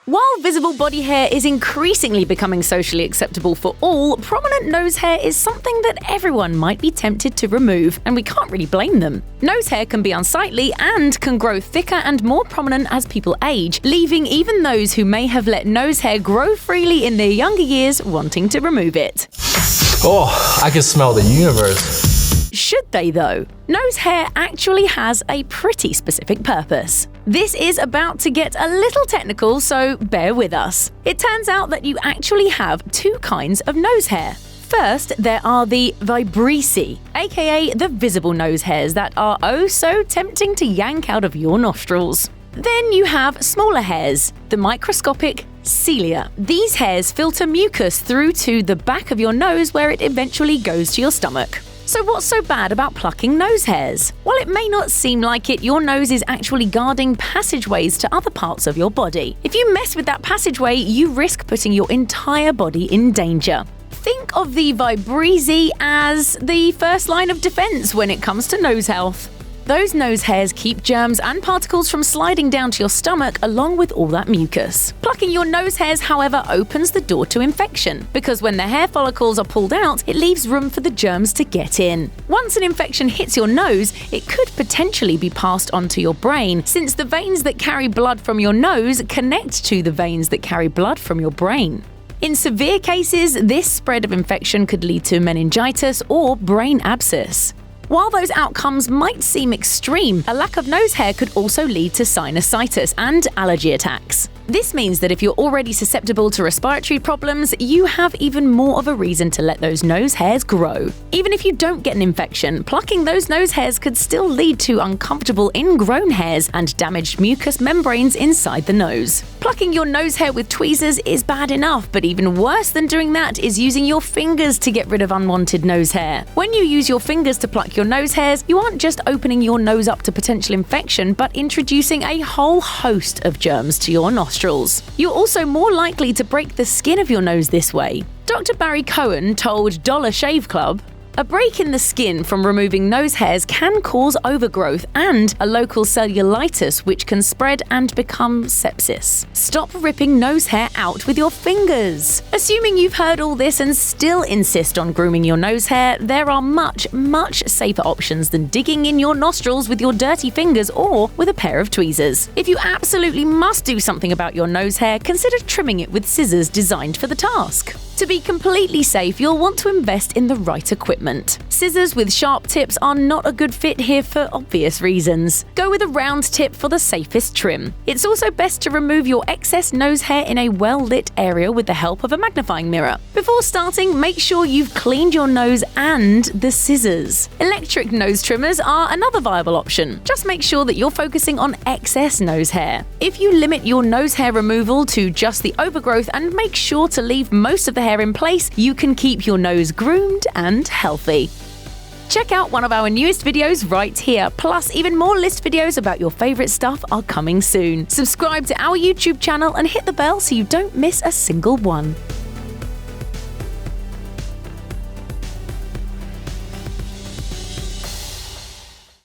While visible body hair is increasingly becoming socially acceptable for all, prominent nose hair is something that everyone might be tempted to remove, and we can't really blame them. Nose hair can be unsightly and can grow thicker and more prominent as people age, leaving even those who may have let nose hair grow freely in their younger years wanting to remove it. Oh, I can smell the universe. Should they though? Nose hair actually has a pretty specific purpose. This is about to get a little technical, so bear with us. It turns out that you actually have two kinds of nose hair. First, there are the vibrissae, aka the visible nose hairs that are oh so tempting to yank out of your nostrils. Then you have smaller hairs, the microscopic cilia. These hairs filter mucus through to the back of your nose where it eventually goes to your stomach. So what's so bad about plucking nose hairs? While it may not seem like it, your nose is actually guarding passageways to other parts of your body. If you mess with that passageway, you risk putting your entire body in danger. Think of the vibrissae as the first line of defense when it comes to nose health. Those nose hairs keep germs and particles from sliding down to your stomach along with all that mucus. Plucking your nose hairs, however, opens the door to infection, because when the hair follicles are pulled out, it leaves room for the germs to get in. Once an infection hits your nose, it could potentially be passed on to your brain, since the veins that carry blood from your nose connect to the veins that carry blood from your brain. In severe cases, this spread of infection could lead to meningitis or brain abscess. While those outcomes might seem extreme, a lack of nose hair could also lead to sinusitis and allergy attacks. This means that if you're already susceptible to respiratory problems, you have even more of a reason to let those nose hairs grow. Even if you don't get an infection, plucking those nose hairs could still lead to uncomfortable ingrown hairs and damaged mucous membranes inside the nose. Plucking your nose hair with tweezers is bad enough, but even worse than doing that is using your fingers to get rid of unwanted nose hair. When you use your fingers to pluck your nose hairs, you aren't just opening your nose up to potential infection, but introducing a whole host of germs to your nostrils. You're also more likely to break the skin of your nose this way. Dr. Barry Cohen told Dollar Shave Club, "A break in the skin from removing nose hairs can cause overgrowth and a local cellulitis which can spread and become sepsis. Stop ripping nose hair out with your fingers." Assuming you've heard all this and still insist on grooming your nose hair, there are much safer options than digging in your nostrils with your dirty fingers or with a pair of tweezers. If you absolutely must do something about your nose hair, consider trimming it with scissors designed for the task. To be completely safe, you'll want to invest in the right equipment. Scissors with sharp tips are not a good fit here for obvious reasons. Go with a round tip for the safest trim. It's also best to remove your excess nose hair in a well-lit area with the help of a magnifying mirror. Before starting, make sure you've cleaned your nose and the scissors. Electric nose trimmers are another viable option. Just make sure that you're focusing on excess nose hair. If you limit your nose hair removal to just the overgrowth and make sure to leave most of the hair in place, you can keep your nose groomed and healthy. Check out one of our newest videos right here. Plus, even more list videos about your favorite stuff are coming soon. Subscribe to our YouTube channel and hit the bell so you don't miss a single one.